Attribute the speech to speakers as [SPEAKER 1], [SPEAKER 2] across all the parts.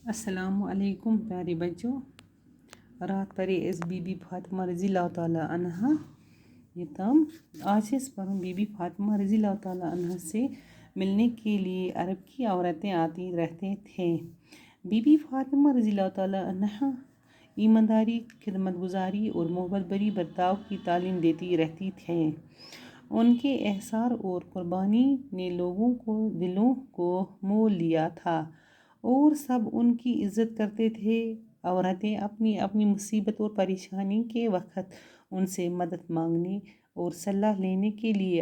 [SPEAKER 1] अस्सलामु अलैकुम प्यारे बच्चों। रात पढ़े इस बीबी फातिमा रज़ी अल्लाह ताला अन्हा ये तम। आज इस पर बीबी फातिमा रज़ी अल्लाह ताला अन्हा से मिलने के लिए अरब की औरतें आती रहते थे। बीबी फातिमा रज़ी अल्लाह ताला अन्हा ईमानदारी, खिदमत गुजारी और मोहब्बत भरी बर्ताव की तालीम देती रहती थे। उनके एहसार और कुर्बानी ने लोगों को दिलों को मोह लिया था और सब उनकी इज़्ज़त करते थे। औरतें अपनी अपनी मुसीबत और परेशानी के वक़्त उनसे मदद मांगने और सलाह लेने के लिए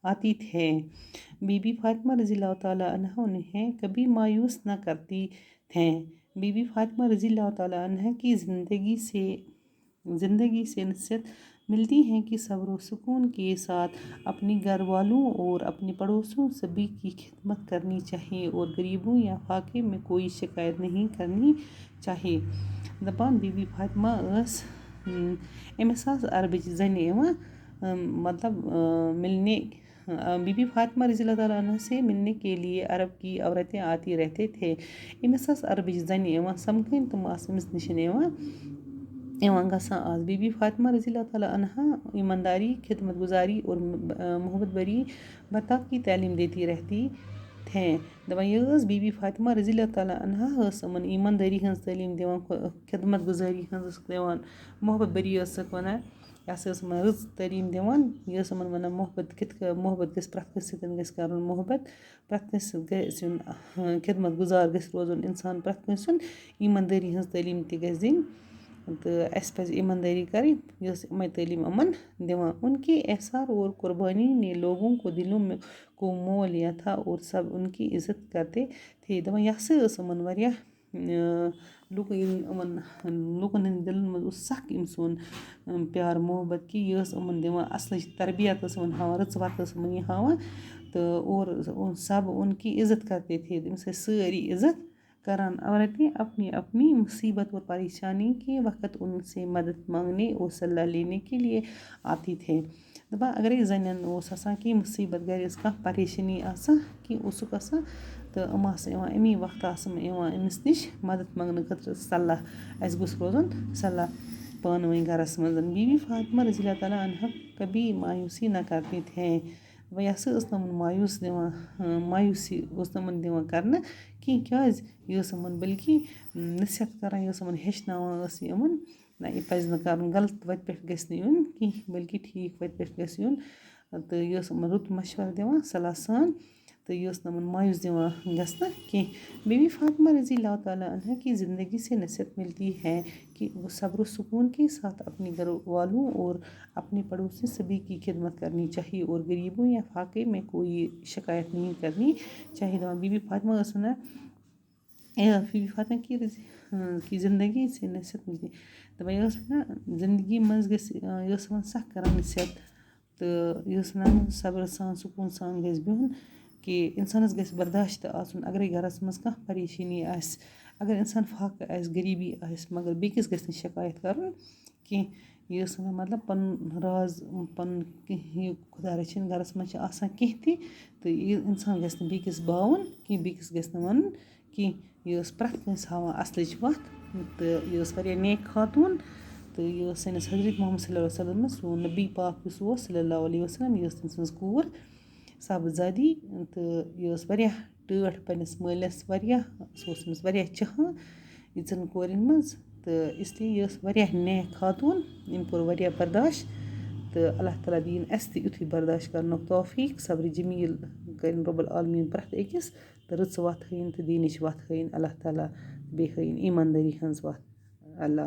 [SPEAKER 1] आती थे। बीबी फातिमा रज़ी अल्लाह ताला अन्हा उन्हें कभी मायूस न करती थीं। बीबी फातिमा रज़ी अल्लाह ताला अन्हा की ज़िंदगी से नसीहत मिलती है कि सब्र और सुकून के साथ अपने घर वालों और अपने पड़ोसियों सभी की खिदमत करनी चाहिए और गरीबों या फाके में कोई शिकायत नहीं करनी चाहिए। दपान बीबी फातिमा अमस अरबच जन मतलब मिलने बीबी फातिमा रज़ी अल्लाह ताला अन्हा से मिलने के लिए अरब की औरतें आती रहते थे। अमस अरबच जन समखन तुम अमस नश गसान आज। बीबी फातिमा रज़ी अल्लाह ताला अन्हा ईमानदारी, खिदमत गुजारी और मोहब्बत भरी बर्ताव की तालीम देती रहती थे। दपान यह बीबी फातिमा रज़ी अल्लाह ताला अन्हा यमन ईमानदारी हंस तालीम दिवान, खिदमत गुजारी हंस दिवान, मोहब्बत भरी वन यह रज तालीम दिवान। यह वन मोहब्बत गस प्रत कस गस कर मोहब्बत, प्रत कस खिदमत गुजार गस रोजन इंसान, प्रत कस ईमानदारी हंस तालीम त गस दिन तो अस पज़ ईमानदारी करें। यह तालीम अमन दिवान। उनके एहसार और कुर्बानी ने लोगों को दिलों में को मोह लिया था और सब उनकी इज़्ज़त करते थे। दपान यह अमन वारिया लूकन हंद दिलन मज सख अम सोन प्यार मोहब्बत कि यह अमन दिवान असल तरबियत अमन हावान, रच वत अमन यह हावान तो और सब उनकी इज़्ज़त करते थे। तमिस सारी इज़्ज़त करान। औरतें अपनी अपनी मुसीबत और परेशानी के वक़्त उनसे मदद मांगने और सलाह लेने के लिए आती थे। दपान अगर जन कि मुसीबत गर कह परेशानी कि तो अमी वक्त अमिस नश मदद मांगने खतर सलाह अस गुस रोजन सलाह पान वन गरस मज। बीबी फातिमा रज़ी अल्लाह ताला अन्हा कभी मायूसी न करती थे। यह मायूस दिवान मायूसी दिवान कर क्या यह बल्कि नसीहत करान, यह हेचनावान यमन ना यह पज़ न कर गलत वत पे गस नुन कि बल्कि ठीक वत पे गस युन तो यह रुत मशवर दिवान सलाह सान तो यह मायूस दिवान गसन कह। बीबी फातिमा रज़ी अल्लाह ताला अन्हा की ज़िंदगी से नसीहत मिलती है कि वो सब्र सुकून के साथ अपने घर वालों और अपने पड़ोसी सभी की खिदमत करनी चाहिए और गरीबों या फाके में कोई शिकायत नहीं करनी चाहिए। बीबी फातिमा बीबी फातिमा की ज़िंदगी से नसीहत मिलती दपान यह ज़िंदगी मज गह सख कर नसीहत तो यह सब्र सान सुकून सान गस बिहन कि इंसानस गस बर्दाश्त आसन। अगर गरस मज कह परेशानी अगर इंसान फाक गरीबी मगर बेकिस गस शिकायत कर कह। यह मतलब पन राज पन खुदा रचिन गरस मज कह तो यह इंसान गस बेकिस बावन कि बेकिस गस वन कह। यह प्रत कंस हावान असलच वत तो यह नेक खातून तो यह सैनिस हज़रत मोहम्मद सल्लल्लाहु अलैहि वसल्लम सोन नबी पाक सल्लल्लाहु अलैहि वसल्लम यह तम सज कूर साहबजादी तो यह टठ पन्नस मालिस सह चाहान यन कोरन मज तो इसलिए यह नेक खातून अम कोर बर्दाश्त तो अल्लाह ताला दीन अस युथी बर्दाश्त कर तौफीक सब्र जमील कर रब्बुल आलमीन प्रत अकिस तो रच वत हन तो दीनच वत हन अल्लाह ताला बे हन ईमानदारी हंस वत। अल्लाह।